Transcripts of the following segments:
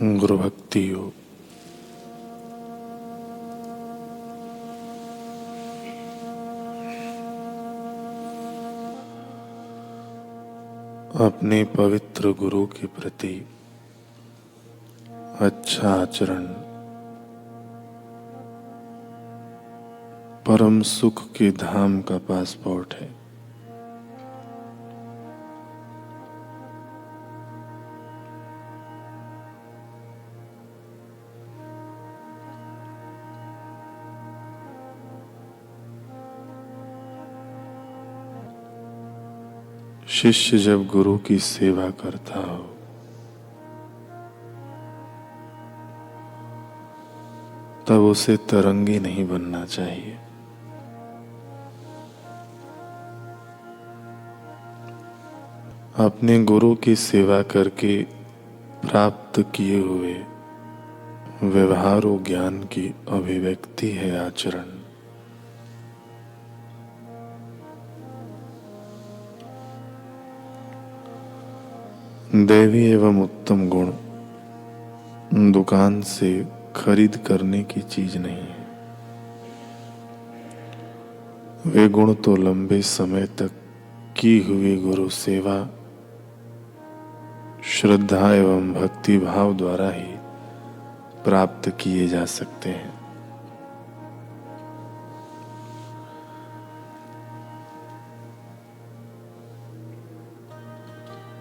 गुरु भक्ति योग। अपने पवित्र गुरु के प्रति अच्छा आचरण परम सुख के धाम का पासपोर्ट है। शिष्य जब गुरु की सेवा करता हो तब उसे तरंगी नहीं बनना चाहिए। अपने गुरु की सेवा करके प्राप्त किए हुए व्यवहार और ज्ञान की अभिव्यक्ति है आचरण। दैवी एवं उत्तम गुण दुकान से खरीद करने की चीज नहीं है। वे गुण तो लंबे समय तक की हुई गुरु सेवा, श्रद्धा एवं भक्ति भाव द्वारा ही प्राप्त किए जा सकते हैं।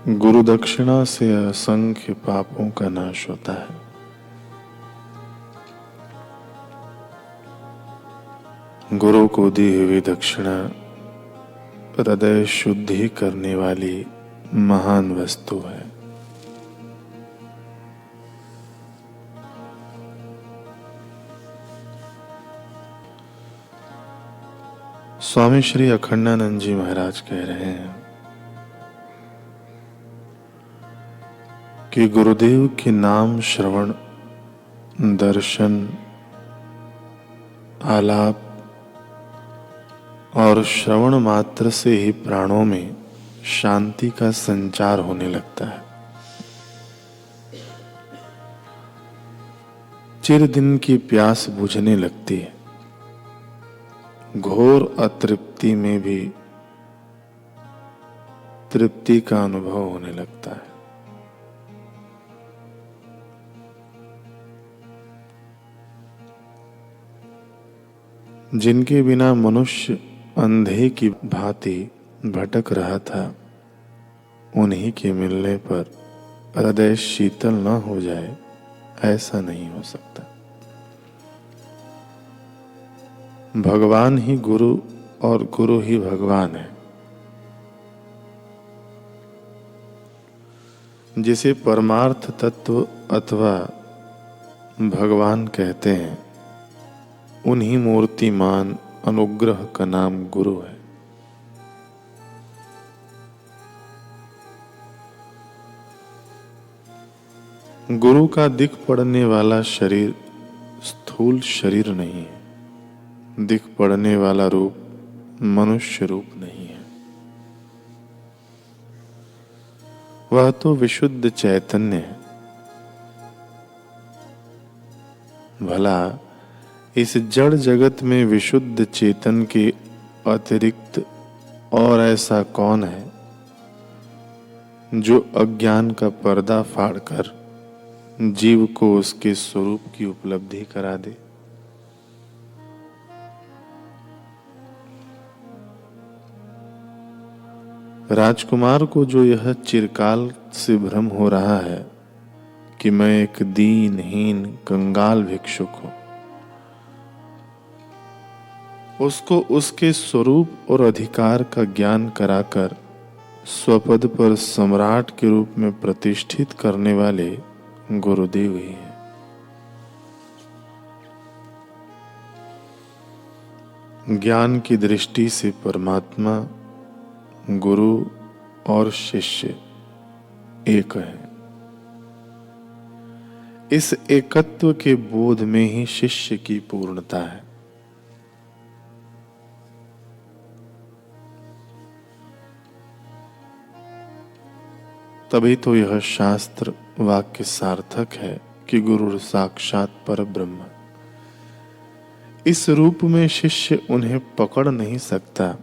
गुरु दक्षिणा से असंख्य पापों का नाश होता है। गुरु को दी हुई दक्षिणा हृदय शुद्धि करने वाली महान वस्तु है। स्वामी श्री अखंडानंद जी महाराज कह रहे हैं कि गुरुदेव के नाम श्रवण, दर्शन, आलाप और श्रवण मात्र से ही प्राणों में शांति का संचार होने लगता है। चिर दिन की प्यास बुझने लगती है। घोर अतृप्ति में भी तृप्ति का अनुभव होने लगता है। जिनके बिना मनुष्य अंधे की भांति भटक रहा था, उन्हीं के मिलने पर हृदय शीतल न हो जाए, ऐसा नहीं हो सकता। भगवान ही गुरु और गुरु ही भगवान है। जिसे परमार्थ तत्व अथवा भगवान कहते हैं, उन्हीं मूर्तिमान अनुग्रह का नाम गुरु है। गुरु का दिख पड़ने वाला शरीर स्थूल शरीर नहीं है। दिख पड़ने वाला रूप मनुष्य रूप नहीं है। वह तो विशुद्ध चैतन्य है। भला इस जड़ जगत में विशुद्ध चेतन के अतिरिक्त और ऐसा कौन है जो अज्ञान का पर्दा फाड़कर जीव को उसके स्वरूप की उपलब्धि करा दे? राजकुमार को जो यह चिरकाल से भ्रम हो रहा है कि मैं एक दीनहीन कंगाल भिक्षुक हूं, उसको उसके स्वरूप और अधिकार का ज्ञान कराकर स्वपद पर सम्राट के रूप में प्रतिष्ठित करने वाले गुरुदेव ही हैं। ज्ञान की दृष्टि से परमात्मा, गुरु और शिष्य एक है। इस एकत्व के बोध में ही शिष्य की पूर्णता है। तभी तो यह शास्त्र वाक्य सार्थक है कि गुरु साक्षात पर ब्रह्म। इस रूप में शिष्य उन्हें पकड़ नहीं सकता,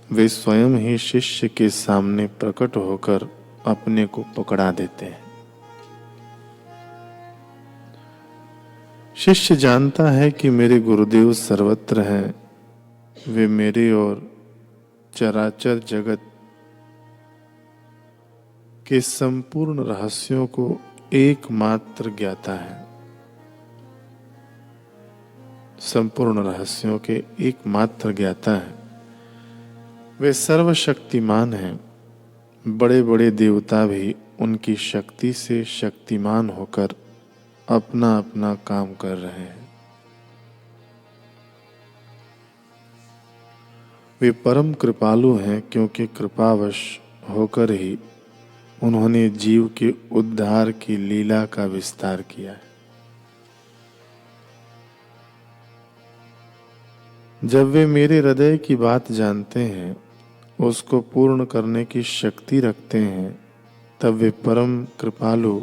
वे स्वयं ही शिष्य के सामने प्रकट होकर अपने को पकड़ा देते हैं। शिष्य जानता है कि मेरे गुरुदेव सर्वत्र हैं, वे मेरे और चराचर जगत के संपूर्ण रहस्यों को एकमात्र ज्ञाता है, संपूर्ण रहस्यों के एकमात्र ज्ञाता है। वे सर्वशक्तिमान हैं। बड़े बड़े देवता भी उनकी शक्ति से शक्तिमान होकर अपना अपना काम कर रहे हैं। वे परम कृपालु हैं, क्योंकि कृपावश होकर ही उन्होंने जीव के उद्धार की लीला का विस्तार किया है। जब वे मेरे हृदय की बात जानते हैं, उसको पूर्ण करने की शक्ति रखते हैं, तब वे परम कृपालु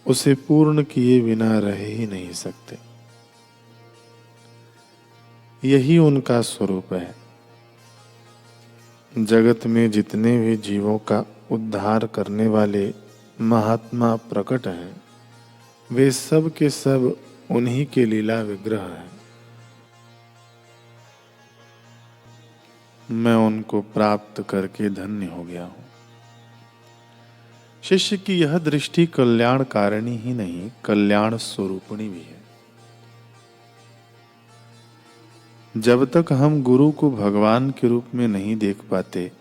उसे पूर्ण किए बिना रह ही नहीं सकते। यही उनका स्वरूप है। जगत में जितने भी जीवों का उद्धार करने वाले महात्मा प्रकट हैं, वे सब के सब उन्हीं के लीला विग्रह हैं। मैं उनको प्राप्त करके धन्य हो गया हूं। शिष्य की यह दृष्टि कल्याणकारिणी ही नहीं, कल्याण स्वरूपिणी भी है। जब तक हम गुरु को भगवान के रूप में नहीं देख पाते,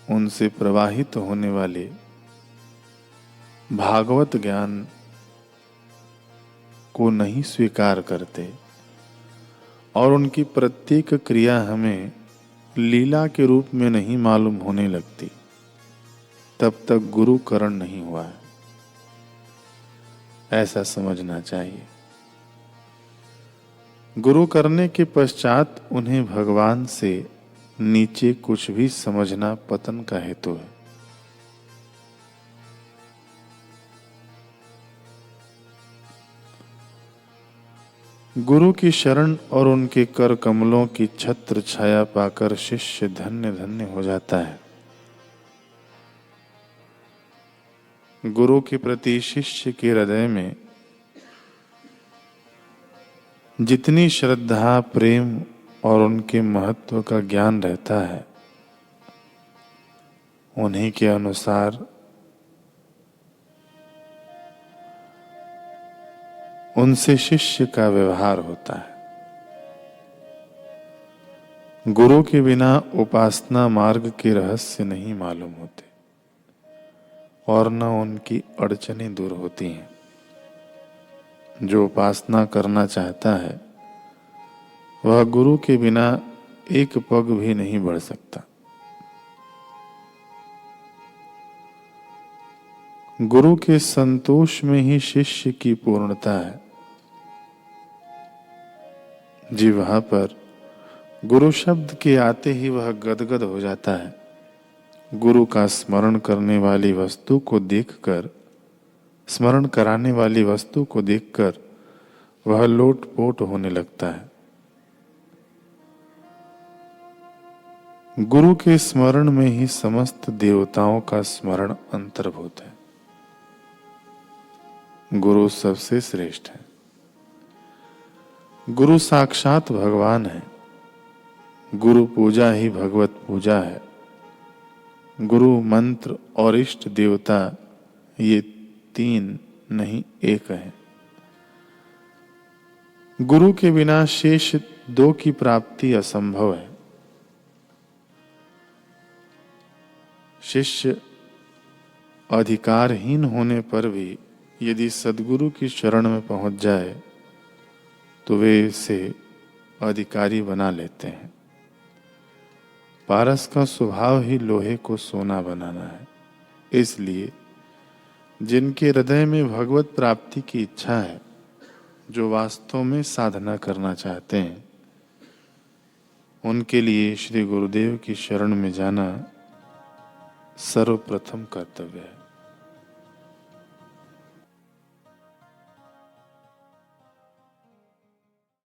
उनसे प्रवाहित होने वाले भागवत ज्ञान को नहीं स्वीकार करते और उनकी प्रत्येक क्रिया हमें लीला के रूप में नहीं मालूम होने लगती, तब तक गुरु करण नहीं हुआ है, ऐसा समझना चाहिए। गुरु करने के पश्चात उन्हें भगवान से नीचे कुछ भी समझना पतन का हेतु है। गुरु की शरण और उनके कर कमलों की छत्र छाया पाकर शिष्य धन्य धन्य हो जाता है। गुरु के प्रति शिष्य के हृदय में जितनी श्रद्धा, प्रेम और उनके महत्व का ज्ञान रहता है, उन्हीं के अनुसार उनसे शिष्य का व्यवहार होता है। गुरु के बिना उपासना मार्ग के रहस्य नहीं मालूम होते और न उनकी अड़चनें दूर होती हैं। जो उपासना करना चाहता है, वह गुरु के बिना एक पग भी नहीं बढ़ सकता। गुरु के संतोष में ही शिष्य की पूर्णता है। जिह्वा पर गुरु शब्द के आते ही वह गदगद हो जाता है। गुरु का स्मरण करने वाली वस्तु को देखकर, स्मरण कराने वाली वस्तु को देखकर वह लोटपोट होने लगता है। गुरु के स्मरण में ही समस्त देवताओं का स्मरण अंतर्भूत है। गुरु सबसे श्रेष्ठ है। गुरु साक्षात भगवान है। गुरु पूजा ही भगवत पूजा है। गुरु मंत्र और इष्ट देवता ये तीन नहीं एक है। गुरु के बिना शेष दो की प्राप्ति असंभव है। शिष्य अधिकारहीन होने पर भी यदि सद्गुरु की शरण में पहुंच जाए तो वे इसे अधिकारी बना लेते हैं। पारस का स्वभाव ही लोहे को सोना बनाना है। इसलिए जिनके हृदय में भगवत प्राप्ति की इच्छा है, जो वास्तव में साधना करना चाहते हैं, उनके लिए श्री गुरुदेव की शरण में जाना सर्वप्रथम कर्तव्य है।